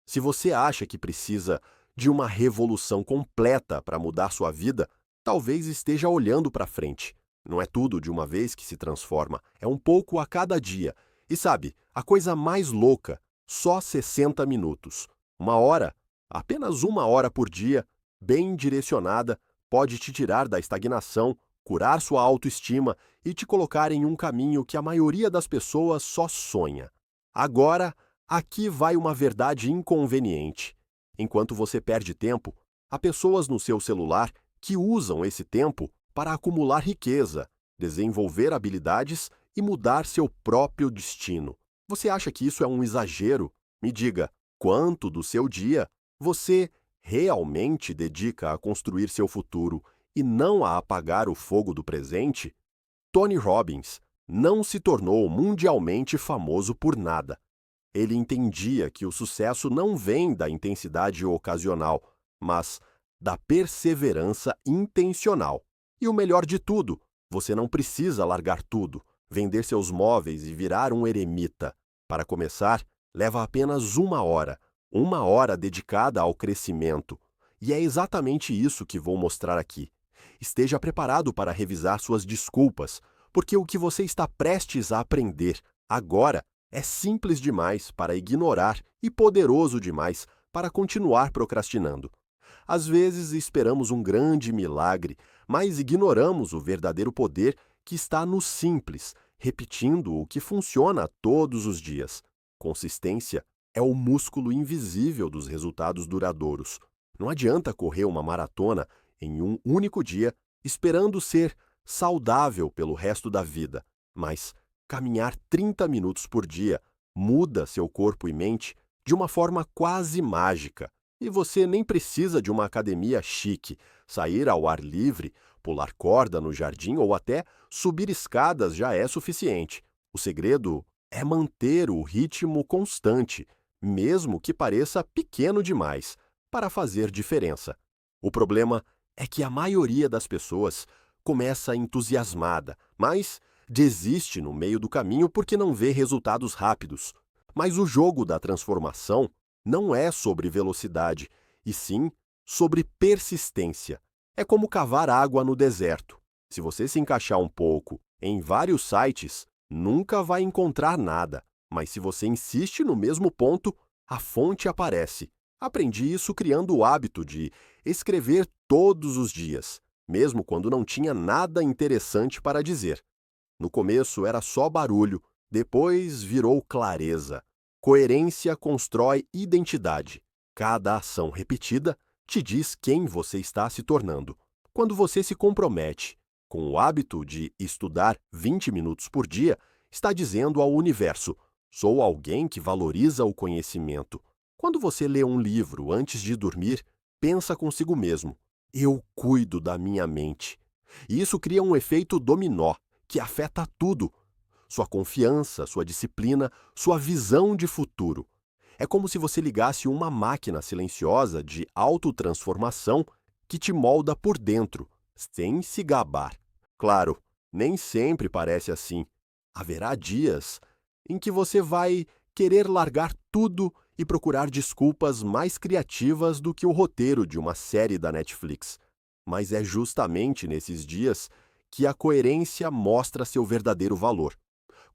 Se você acha que precisa de uma revolução completa para mudar sua vida, talvez esteja olhando para frente. Não é tudo de uma vez que se transforma, é um pouco a cada dia. E sabe, a coisa mais louca, só 60 minutos. Uma hora, apenas uma hora por dia, bem direcionada, pode te tirar da estagnação, curar sua autoestima e te colocar em um caminho que a maioria das pessoas só sonha. Agora, aqui vai uma verdade inconveniente. Enquanto você perde tempo, há pessoas no seu celular que usam esse tempo para acumular riqueza, desenvolver habilidades e mudar seu próprio destino. Você acha que isso é um exagero? Me diga, quanto do seu dia você realmente dedica a construir seu futuro e não a apagar o fogo do presente? Tony Robbins não se tornou mundialmente famoso por nada. Ele entendia que o sucesso não vem da intensidade ocasional, mas da perseverança intencional. E o melhor de tudo, você não precisa largar tudo, vender seus móveis e virar um eremita. Para começar, leva apenas uma hora dedicada ao crescimento. E é exatamente isso que vou mostrar aqui. Esteja preparado para revisar suas desculpas, porque o que você está prestes a aprender agora é simples demais para ignorar e poderoso demais para continuar procrastinando. Às vezes esperamos um grande milagre, mas ignoramos o verdadeiro poder que está no simples, repetindo o que funciona todos os dias. Consistência é o músculo invisível dos resultados duradouros. Não adianta correr uma maratona em um único dia esperando ser saudável pelo resto da vida, mas caminhar 30 minutos por dia muda seu corpo e mente de uma forma quase mágica. E você nem precisa de uma academia chique, sair ao ar livre, pular corda no jardim ou até subir escadas já é suficiente. O segredo é manter o ritmo constante, mesmo que pareça pequeno demais, para fazer diferença. O problema é que a maioria das pessoas começa entusiasmada, mas desiste no meio do caminho porque não vê resultados rápidos. Mas o jogo da transformação não é sobre velocidade, e sim sobre persistência. É como cavar água no deserto. Se você se encaixar um pouco em vários sites, nunca vai encontrar nada. Mas se você insiste no mesmo ponto, a fonte aparece. Aprendi isso criando o hábito de escrever todos os dias, mesmo quando não tinha nada interessante para dizer. No começo era só barulho, depois virou clareza. Coerência constrói identidade. Cada ação repetida te diz quem você está se tornando. Quando você se compromete com o hábito de estudar 20 minutos por dia, está dizendo ao universo: sou alguém que valoriza o conhecimento. Quando você lê um livro antes de dormir, pensa consigo mesmo: eu cuido da minha mente. E isso cria um efeito dominó que afeta tudo. Sua confiança, sua disciplina, sua visão de futuro. É como se você ligasse uma máquina silenciosa de autotransformação que te molda por dentro, sem se gabar. Claro, nem sempre parece assim. Haverá dias em que você vai querer largar tudo e procurar desculpas mais criativas do que o roteiro de uma série da Netflix. Mas é justamente nesses dias que a coerência mostra seu verdadeiro valor.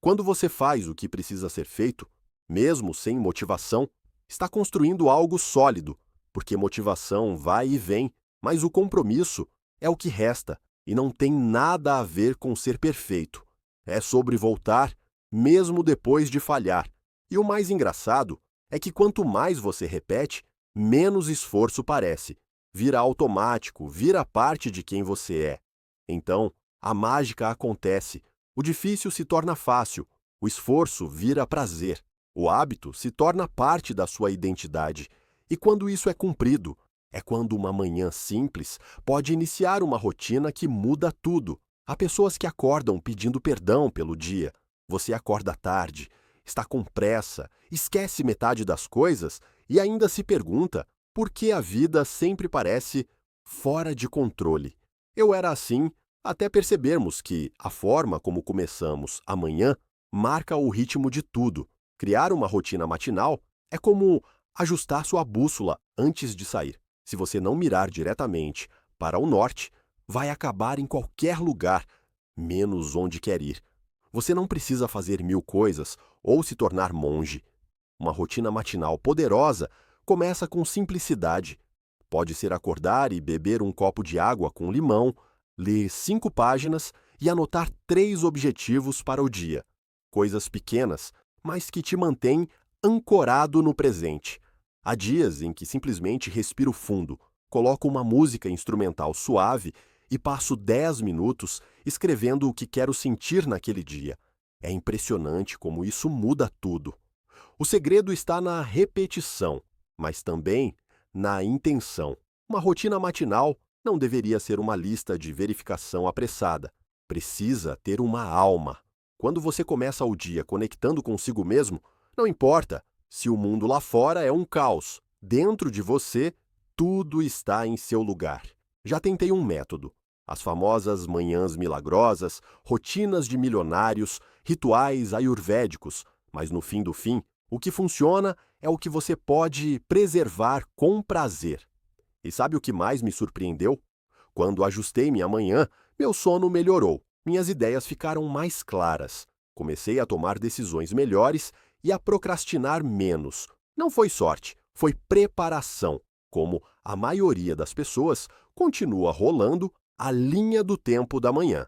Quando você faz o que precisa ser feito, mesmo sem motivação, está construindo algo sólido, porque motivação vai e vem, mas o compromisso é o que resta e não tem nada a ver com ser perfeito. É sobre voltar, mesmo depois de falhar. E o mais engraçado é que quanto mais você repete, menos esforço parece. Vira automático, vira parte de quem você é. Então, a mágica acontece. O difícil se torna fácil, o esforço vira prazer, o hábito se torna parte da sua identidade. E quando isso é cumprido, é quando uma manhã simples pode iniciar uma rotina que muda tudo. Há pessoas que acordam pedindo perdão pelo dia. Você acorda tarde, está com pressa, esquece metade das coisas e ainda se pergunta por que a vida sempre parece fora de controle. Eu era assim até percebermos que a forma como começamos amanhã marca o ritmo de tudo. Criar uma rotina matinal é como Ajustar sua bússola antes de sair. Se você não mirar diretamente para o norte, vai acabar em qualquer lugar, menos onde quer ir. Você não precisa fazer 1000 coisas ou se tornar monge. Uma rotina matinal poderosa começa com simplicidade. Pode ser acordar e beber um copo de água com limão, ler 5 páginas e anotar 3 objetivos para o dia. Coisas pequenas, mas que te mantêm ancorado no presente. Há dias em que simplesmente respiro fundo, coloco uma música instrumental suave e passo 10 minutos escrevendo o que quero sentir naquele dia. É impressionante como isso muda tudo. O segredo está na repetição, mas também na intenção. Uma rotina matinal não deveria ser uma lista de verificação apressada. Precisa ter uma alma. Quando você começa o dia conectando consigo mesmo, não importa se o mundo lá fora é um caos. Dentro de você, tudo está em seu lugar. Já tentei um método. As famosas manhãs milagrosas, rotinas de milionários, rituais ayurvédicos, mas no fim do fim, o que funciona é o que você pode preservar com prazer. E sabe o que mais me surpreendeu? Quando ajustei minha manhã, meu sono melhorou, minhas ideias ficaram mais claras. Comecei a tomar decisões melhores e a procrastinar menos. Não foi sorte, foi preparação. Como a maioria das pessoas, continua rolando a linha do tempo da manhã.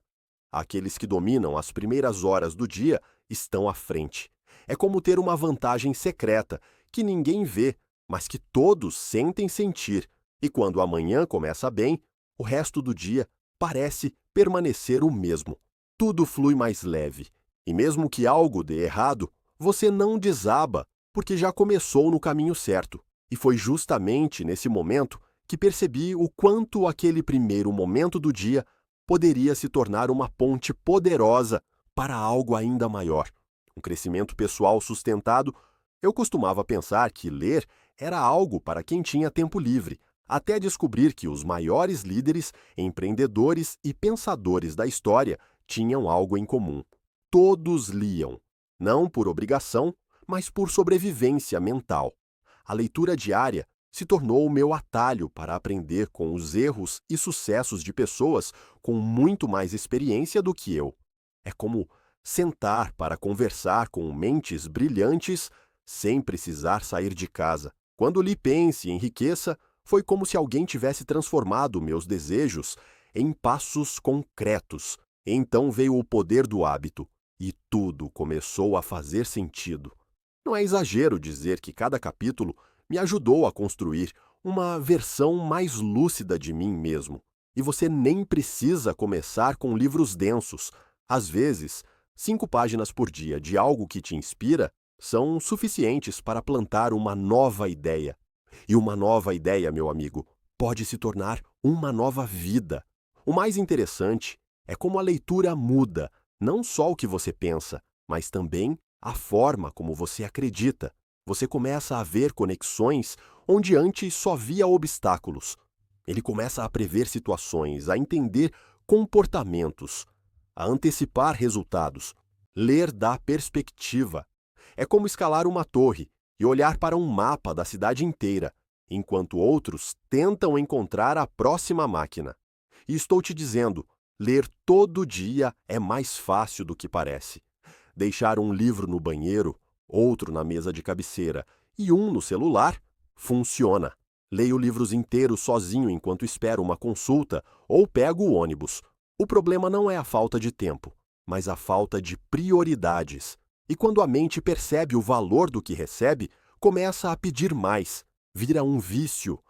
Aqueles que dominam as primeiras horas do dia estão à frente. É como ter uma vantagem secreta, que ninguém vê, mas que todos sentem sentir. E quando a manhã começa bem, o resto do dia parece permanecer o mesmo. Tudo flui mais leve. E mesmo que algo dê errado, você não desaba, porque já começou no caminho certo. E foi justamente nesse momento que percebi o quanto aquele primeiro momento do dia poderia se tornar uma ponte poderosa para algo ainda maior. Um crescimento pessoal sustentado. Eu costumava pensar que ler era algo para quem tinha tempo livre, até descobrir que os maiores líderes, empreendedores e pensadores da história tinham algo em comum. Todos liam, não por obrigação, mas por sobrevivência mental. A leitura diária se tornou o meu atalho para aprender com os erros e sucessos de pessoas com muito mais experiência do que eu. É como sentar para conversar com mentes brilhantes sem precisar sair de casa. Quando li Pense e Enriqueça, foi como se alguém tivesse transformado meus desejos em passos concretos. Então veio o poder do hábito e tudo começou a fazer sentido. Não é exagero dizer que cada capítulo me ajudou a construir uma versão mais lúcida de mim mesmo. E você nem precisa começar com livros densos. Às vezes, 5 páginas por dia de algo que te inspira são suficientes para plantar uma nova ideia. E uma nova ideia, meu amigo, pode se tornar uma nova vida. O mais interessante é como a leitura muda não só o que você pensa, mas também a forma como você acredita. Você começa a ver conexões onde antes só via obstáculos. Ele começa a prever situações, a entender comportamentos, a antecipar resultados. Ler dá perspectiva. É como escalar uma torre e olhar para um mapa da cidade inteira, enquanto outros tentam encontrar a próxima máquina. E estou te dizendo, ler todo dia é mais fácil do que parece. Deixar um livro no banheiro, outro na mesa de cabeceira e um no celular, funciona. Leio livros inteiros sozinho enquanto espero uma consulta ou pego o ônibus. O problema não é a falta de tempo, mas a falta de prioridades. E quando a mente percebe o valor do que recebe, começa a pedir mais. Vira um vício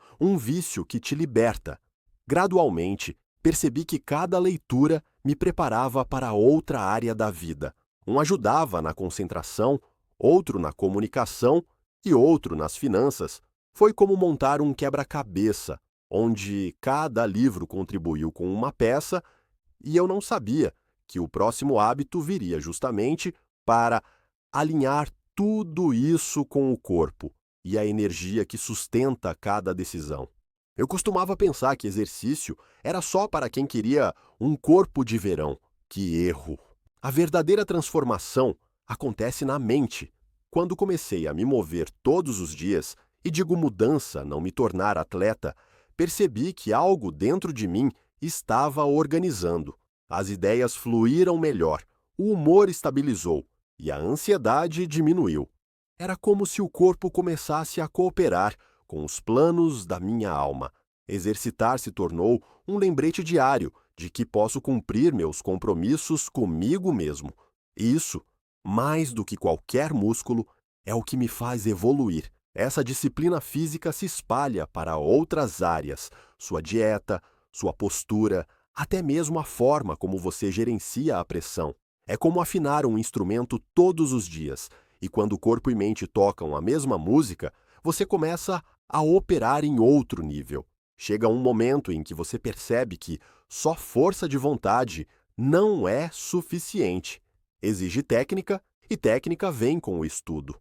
que te liberta. Gradualmente, percebi que cada leitura me preparava para outra área da vida. Um ajudava na concentração, outro na comunicação e outro nas finanças. Foi como montar um quebra-cabeça, onde cada livro contribuiu com uma peça e eu não sabia que o próximo hábito viria justamente para alinhar tudo isso com o corpo e a energia que sustenta cada decisão. Eu costumava pensar que exercício era só para quem queria um corpo de verão. Que erro! A verdadeira transformação acontece na mente. Quando comecei a me mover todos os dias E digo mudança, não me tornar atleta, percebi que algo dentro de mim estava organizando. As ideias fluíram melhor, o humor estabilizou e a ansiedade diminuiu. Era como se o corpo começasse a cooperar com os planos da minha alma. Exercitar se tornou um lembrete diário de que posso cumprir meus compromissos comigo mesmo. Isso, mais do que qualquer músculo, é o que me faz evoluir. Essa disciplina física se espalha para outras áreas, sua dieta, sua postura, até mesmo a forma como você gerencia a pressão. É como afinar um instrumento todos os dias, e quando o corpo e mente tocam a mesma música, você começa a operar em outro nível. Chega um momento em que você percebe que só força de vontade não é suficiente. Exige técnica, e técnica vem com o estudo.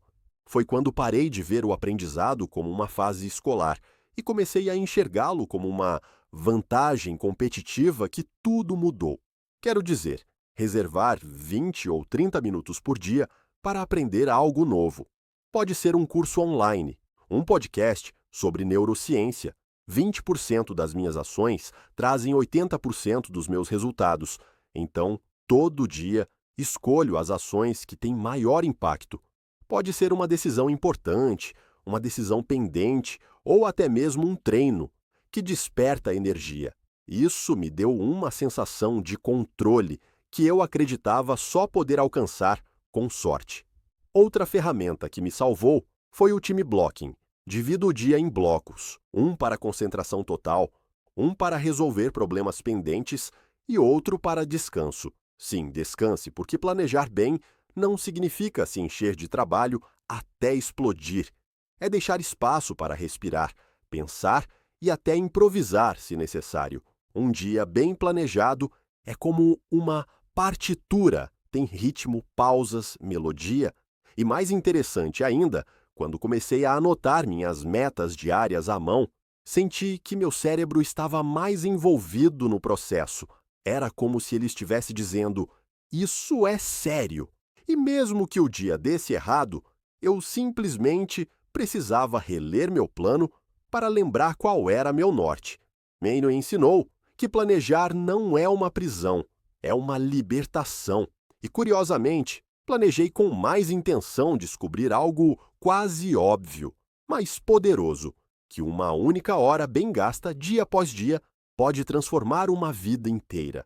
Foi quando parei de ver o aprendizado como uma fase escolar e comecei a enxergá-lo como uma vantagem competitiva que tudo mudou. Quero dizer, reservar 20 ou 30 minutos por dia para aprender algo novo. Pode ser um curso online, um podcast sobre neurociência. 20% das minhas ações trazem 80% dos meus resultados. Então, todo dia, escolho as ações que têm maior impacto. Pode ser uma decisão importante, uma decisão pendente ou até mesmo um treino que desperta energia. Isso me deu uma sensação de controle que eu acreditava só poder alcançar com sorte. Outra ferramenta que me salvou foi o time blocking. Divido o dia em blocos, um para concentração total, um para resolver problemas pendentes e outro para descanso. Sim, descanse, porque planejar bem não significa se encher de trabalho até explodir. É deixar espaço para respirar, pensar e até improvisar, se necessário. Um dia bem planejado é como uma partitura, tem ritmo, pausas, melodia. E mais interessante ainda, quando comecei a anotar minhas metas diárias à mão, senti que meu cérebro estava mais envolvido no processo. Era como se ele estivesse dizendo: "Isso é sério." E mesmo que o dia desse errado, eu simplesmente precisava reler meu plano para lembrar qual era meu norte. Meino ensinou que planejar não é uma prisão, é uma libertação. E, curiosamente, planejei com mais intenção descobrir algo quase óbvio, mas poderoso, que uma única hora bem gasta dia após dia pode transformar uma vida inteira.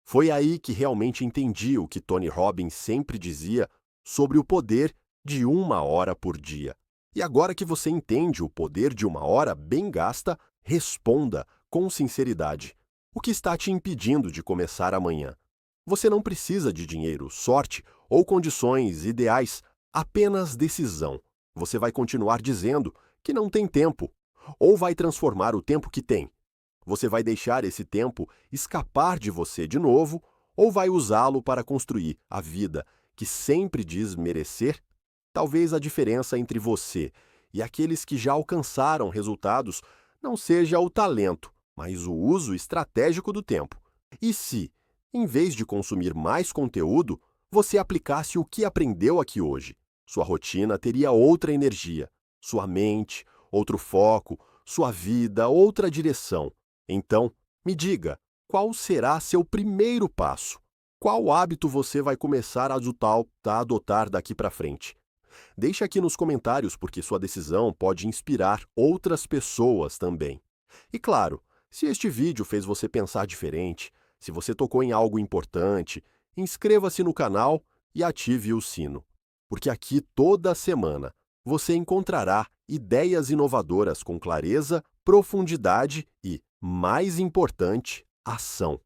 Foi aí que realmente entendi o que Tony Robbins sempre dizia sobre o poder de 1 hora por dia. E agora que você entende o poder de 1 hora bem gasta, responda com sinceridade. O que está te impedindo de começar amanhã? Você não precisa de dinheiro, sorte ou condições ideais, apenas decisão. Você vai continuar dizendo que não tem tempo, ou vai transformar o tempo que tem. Você vai deixar esse tempo escapar de você de novo, ou vai usá-lo para construir a vida que sempre diz merecer? Talvez a diferença entre você e aqueles que já alcançaram resultados não seja o talento, mas o uso estratégico do tempo. E se, em vez de consumir mais conteúdo, você aplicasse o que aprendeu aqui hoje? Sua rotina teria outra energia, sua mente, outro foco, sua vida, outra direção. Então, me diga, qual será seu primeiro passo? Qual hábito você vai começar a adotar daqui para frente? Deixe aqui nos comentários porque sua decisão pode inspirar outras pessoas também. E claro, se este vídeo fez você pensar diferente, se você tocou em algo importante, inscreva-se no canal e ative o sino. Porque aqui toda semana você encontrará ideias inovadoras com clareza, profundidade e, mais importante, ação.